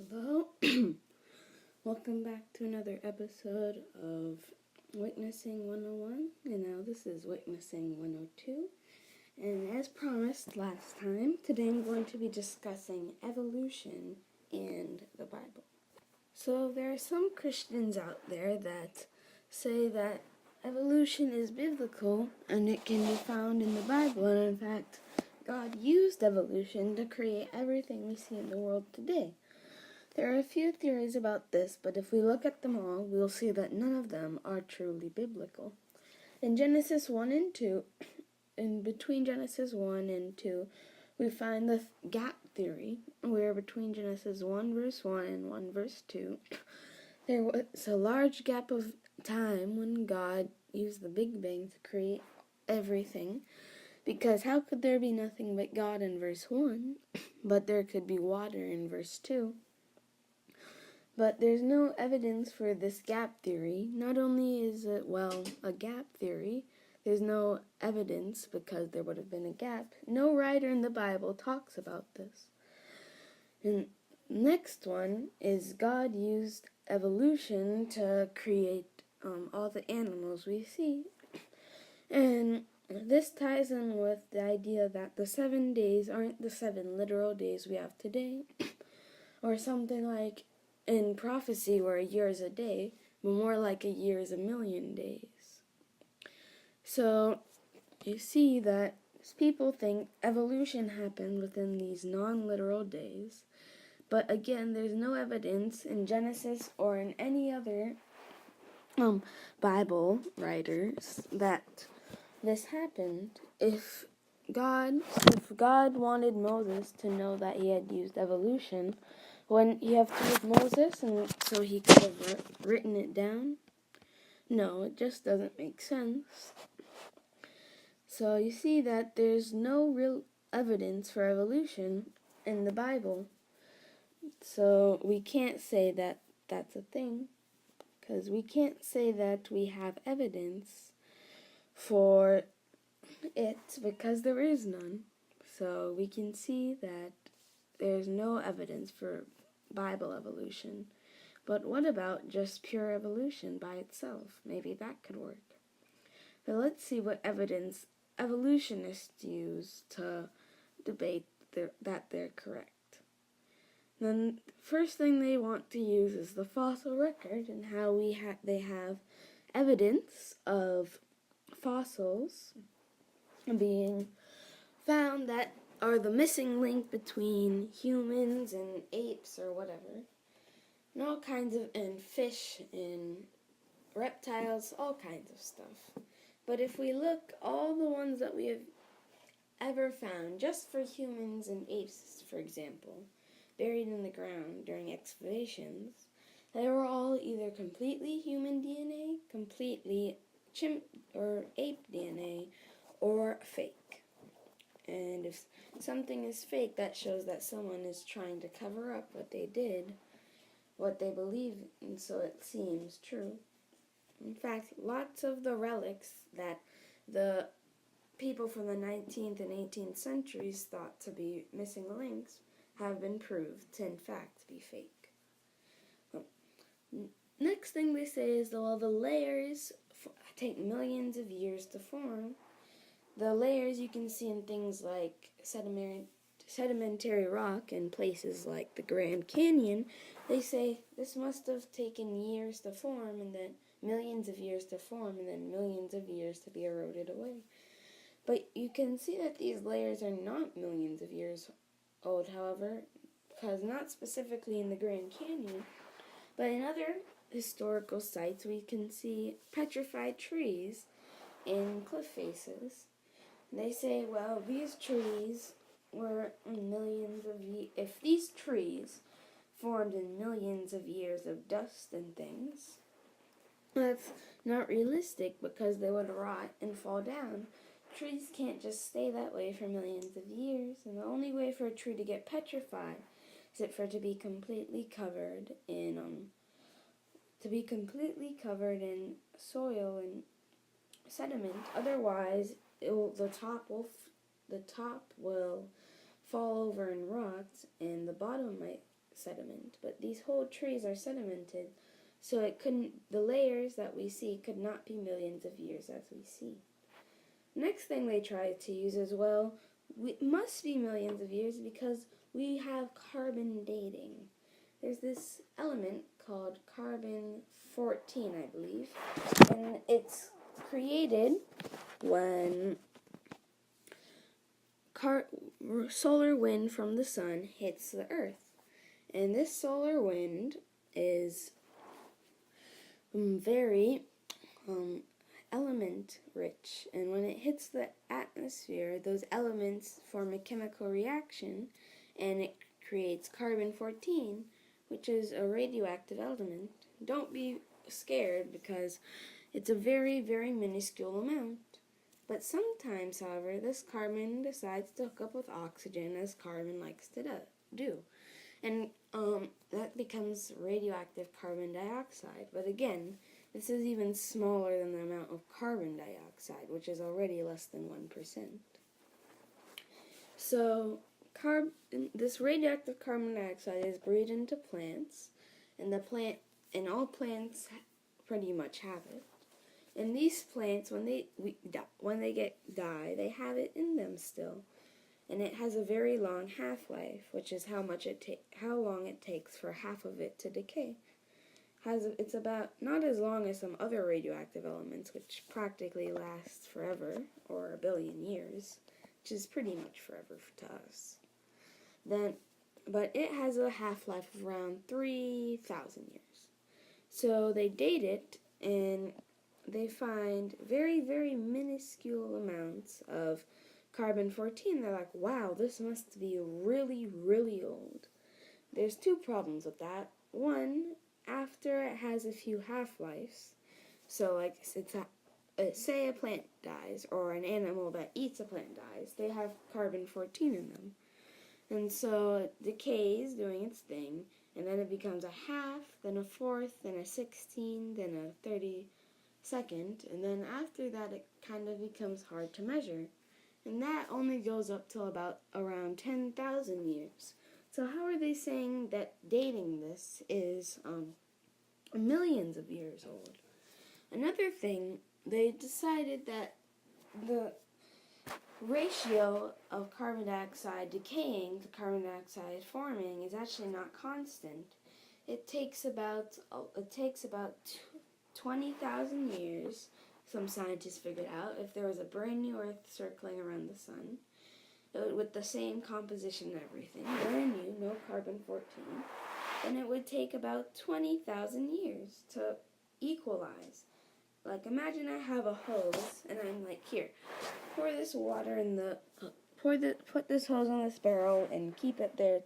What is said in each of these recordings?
Hello, welcome back to another episode of Witnessing 101, and now this is Witnessing 102. And as promised last time, today I'm going to be discussing evolution and the Bible. So there are some Christians out there that say that evolution is biblical and it can be found in the Bible, and in fact, God used evolution to create everything we see in the world today. There are a few theories about this, but if we look at them all, we'll see that none of them are truly biblical. In Genesis 1 and 2, in between Genesis 1 and 2, we find the gap theory, where between Genesis 1 verse 1 and 1 verse 2, there was a large gap of time when God used the Big Bang to create everything, because how could there be nothing but God in verse 1, but there could be water in verse 2? But there's no evidence for this gap theory. Not only is it, a gap theory, there's no evidence because there would have been a gap. No writer in the Bible talks about this. And next one is God used evolution to create all the animals we see. And this ties in with the idea that the 7 days aren't the 7 literal days we have today, or something like in prophecy where a year is a day, but more like a year is a million days. So you see that people think evolution happened within these non-literal days, but again, there's no evidence in Genesis or in any other Bible writers that this happened. If God wanted Moses to know that he had used evolution, wouldn't he have told Moses and so he could have written it down? No, it just doesn't make sense. So you see that there's no real evidence for evolution in the Bible. So we can't say that that's a thing, because we can't say that we have evidence for it because there is none. So we can see that there's no evidence for Bible evolution. But what about just pure evolution by itself? Maybe that could work. But let's see what evidence evolutionists use to debate that they're correct. Then the first thing they want to use is the fossil record and how they have evidence of fossils being found that are the missing link between humans and apes or whatever. And all kinds of, and fish and reptiles, all kinds of stuff. But if we look, all the ones that we have ever found, just for humans and apes, for example, buried in the ground during excavations, they were all either completely human DNA, completely chimp or ape DNA, or fake. And if something is fake, that shows that someone is trying to cover up what they did, what they believe, and so it seems true. In fact, lots of the relics that the people from the 19th and 18th centuries thought to be missing links have been proved to, in fact, be fake. Next thing they say is, the layers take millions of years to form. The layers you can see in things like sedimentary rock in places like the Grand Canyon. They say this must have taken years to form, and then millions of years to form, and then millions of years to be eroded away. But you can see that these layers are not millions of years old, however, because not specifically in the Grand Canyon, but in other historical sites we can see petrified trees in cliff faces. They say, these trees were millions of years. If these trees formed in millions of years of dust and things, that's not realistic because they would rot and fall down. Trees can't just stay that way for millions of years, and the only way for a tree to get petrified is for it to be completely covered in soil and sediment. Otherwise, the top will fall over and rot, and the bottom might sediment, but these whole trees are sedimented, so the layers that we see could not be millions of years as we see. Next thing they tried to use as well, it must be millions of years because we have carbon dating. There's this element called carbon-14, I believe, and it's created when solar wind from the sun hits the earth. And this solar wind is very element rich, and when it hits the atmosphere, those elements form a chemical reaction and it creates carbon-14, which is a radioactive element. Don't be scared because it's a very, very minuscule amount. But sometimes, however, this carbon decides to hook up with oxygen, as carbon likes to do. And that becomes radioactive carbon dioxide. But again, this is even smaller than the amount of carbon dioxide, which is already less than 1%. So this radioactive carbon dioxide is breathed into plants, and all plants pretty much have it. And these plants, when they die, they have it in them still, and it has a very long half-life, which is how long it takes for half of it to decay. It's about not as long as some other radioactive elements, which practically last forever, or 1 billion years, which is pretty much forever to us. But it has a half-life of around 3,000 years. So they date it, and they find very, very minuscule amounts of carbon-14. They're like, wow, this must be really, really old. There's 2 problems with that. One, after it has a few half-lives, so like say a plant dies, or an animal that eats a plant dies, they have carbon-14 in them. And so it decays, doing its thing, and then it becomes a half, then a fourth, then a 16, then a 32nd, and then after that it kind of becomes hard to measure. And that only goes up till about around 10,000 years. So how are they saying that dating this is millions of years old? Another thing, they decided that the ratio of carbon dioxide decaying to carbon dioxide forming is actually not constant. It takes about 20,000 years, some scientists figured out, if there was a brand new Earth circling around the sun, with the same composition and everything, brand new, no carbon-14, then it would take about 20,000 years to equalize. Like, imagine I have a hose, and I'm like, here, pour this water in put this hose on this barrel and keep it there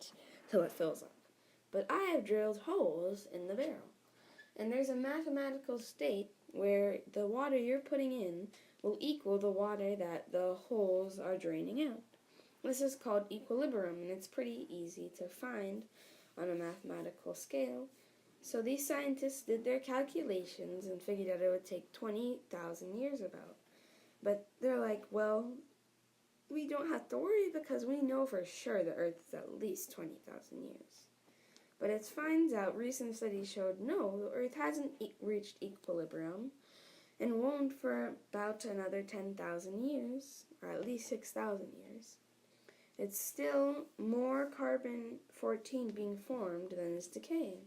till it fills up. But I have drilled holes in the barrel. And there's a mathematical state where the water you're putting in will equal the water that the holes are draining out. This is called equilibrium, and it's pretty easy to find on a mathematical scale. So these scientists did their calculations and figured out it would take 20,000 years about. But they're like, well, we don't have to worry because we know for sure the Earth is at least 20,000 years. But it finds out, recent studies showed, no, the Earth hasn't reached equilibrium and won't for about another 10,000 years, or at least 6,000 years. It's still more carbon-14 being formed than is decaying.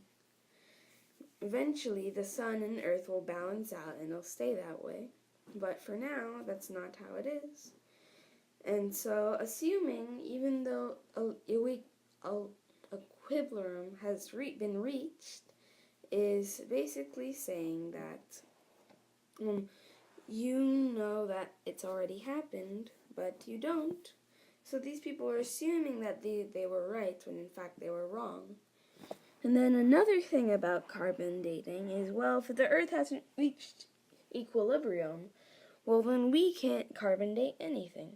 Eventually, the sun and Earth will balance out and it'll stay that way. But for now, that's not how it is. And so, assuming, even though equilibrium has been reached, is basically saying that you know that it's already happened, but you don't. So these people are assuming that they were right when in fact they were wrong. And then another thing about carbon dating is, well, if the Earth hasn't reached equilibrium, well then we can't carbon date anything.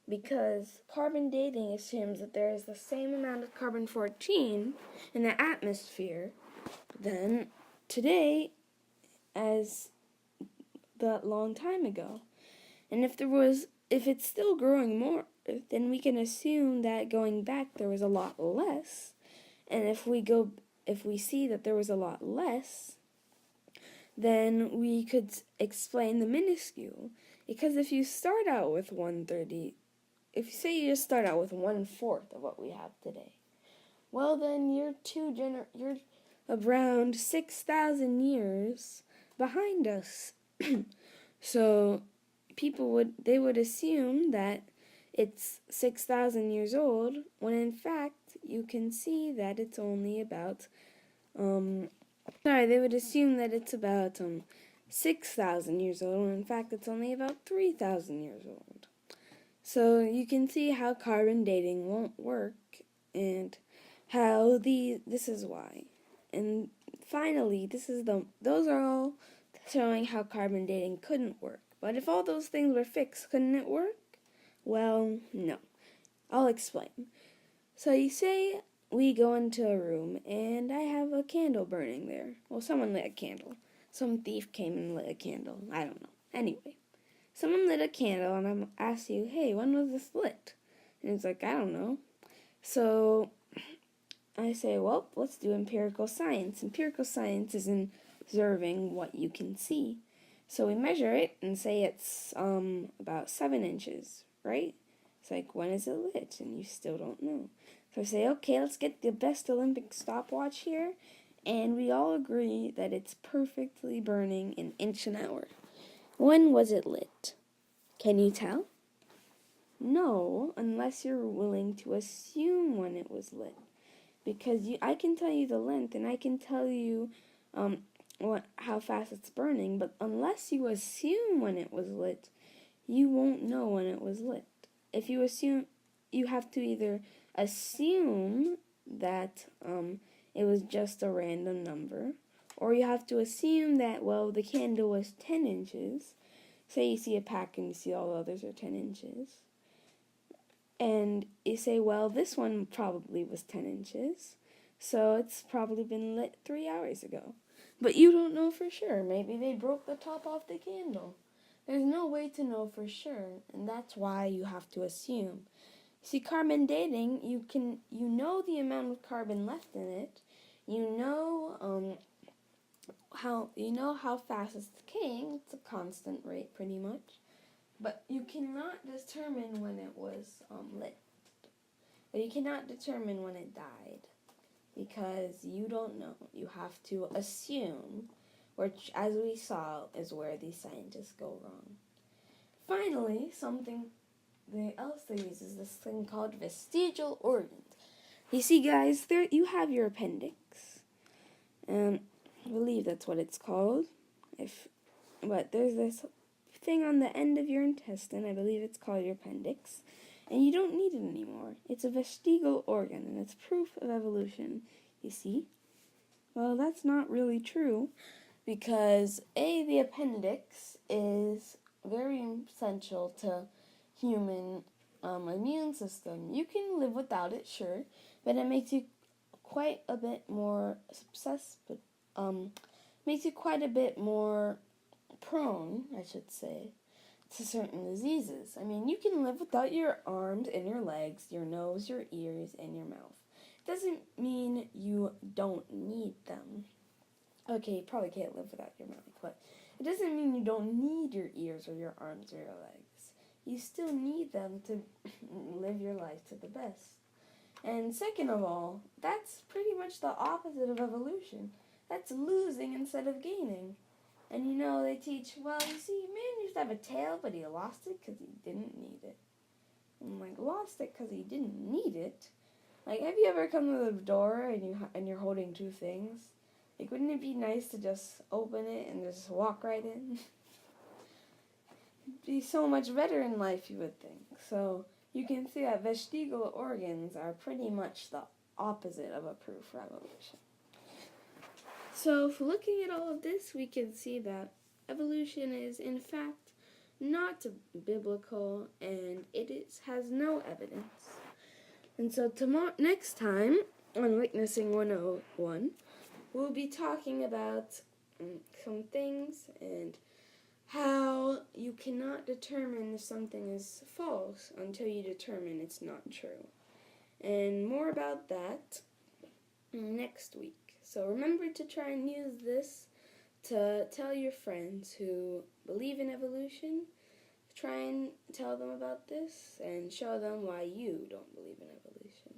Because carbon dating assumes that there is the same amount of carbon-14 in the atmosphere than today as that long time ago. And if it's still growing more, then we can assume that going back there was a lot less, And if we see that there was a lot less, then we could explain the minuscule. Because if you start out with 1/30, if you say you just start out with 1/4 of what we have today, well then you're around 6,000 years behind us. So they would assume that it's 6,000 years old, when in fact you can see that it's only about they would assume that it's about 6,000 years old, when in fact it's only about 3,000 years old. So you can see how carbon dating won't work, and how this is why. And finally, those are all showing how carbon dating couldn't work. But if all those things were fixed, couldn't it work? Well, no. I'll explain. So you say we go into a room and I have a candle burning there. Well, someone lit a candle. Some thief came and lit a candle. I don't know. Anyway, someone lit a candle and I asked you, hey, when was this lit? And it's like, I don't know. So I say, well, let's do empirical science. Empirical science is observing what you can see. So we measure it and say it's about 7 inches, right? It's like, when is it lit? And you still don't know. So I say, okay, let's get the best Olympic stopwatch here. And we all agree that it's perfectly burning an inch an hour. When was it lit? Can you tell? No, unless you're willing to assume when it was lit. Because I can tell you the length and I can tell you how fast it's burning, but unless you assume when it was lit, you won't know when it was lit. If you assume, you have to either assume that it was just a random number, or you have to assume that, well, the candle was 10 inches. Say you see a pack and you see all the others are 10 inches. And you say, well, this one probably was 10 inches, so it's probably been lit 3 hours ago. But you don't know for sure. Maybe they broke the top off the candle. There's no way to know for sure, and that's why you have to assume. See, carbon dating, you know the amount of carbon left in it. You know how fast it's decaying. It's a constant rate, pretty much. But you cannot determine when it was lit. But you cannot determine when it died, because you don't know. You have to assume, which, as we saw, is where these scientists go wrong. Finally, something else they use is this thing called vestigial organs. You see, guys, there you have your appendix. I believe that's what it's called. But there's this thing on the end of your intestine. I believe it's called your appendix. And you don't need it anymore. It's a vestigial organ, and it's proof of evolution. You see? Well, that's not really true, because the appendix is very essential to human immune system. You can live without it, sure, but it makes you quite a bit more prone, I should say, to certain diseases. I mean, you can live without your arms and your legs, your nose, your ears, and your mouth. It doesn't mean you don't need them. Okay, you probably can't live without your mouth, but it doesn't mean you don't need your ears or your arms or your legs. You still need them to live your life to the best. And second of all, that's pretty much the opposite of evolution. That's losing instead of gaining. And they teach, well, you see, man used to have a tail, but he lost it because he didn't need it. I'm like, lost it because he didn't need it? Like, have you ever come to the door and you're holding two things? Like, wouldn't it be nice to just open it and just walk right in? It'd be so much better in life, you would think. So you can see that vestigial organs are pretty much the opposite of a proof for evolution. So, looking at all of this, we can see that evolution is, in fact, not biblical, and has no evidence. And so, next time, on Witnessing 101, we'll be talking about some things and how you cannot determine if something is false until you determine it's not true. And more about that next week. So remember to try and use this to tell your friends who believe in evolution. Try and tell them about this and show them why you don't believe in evolution.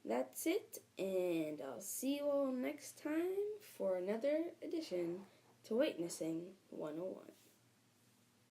That's it, and I'll see you all next time for another edition to Witnessing 101.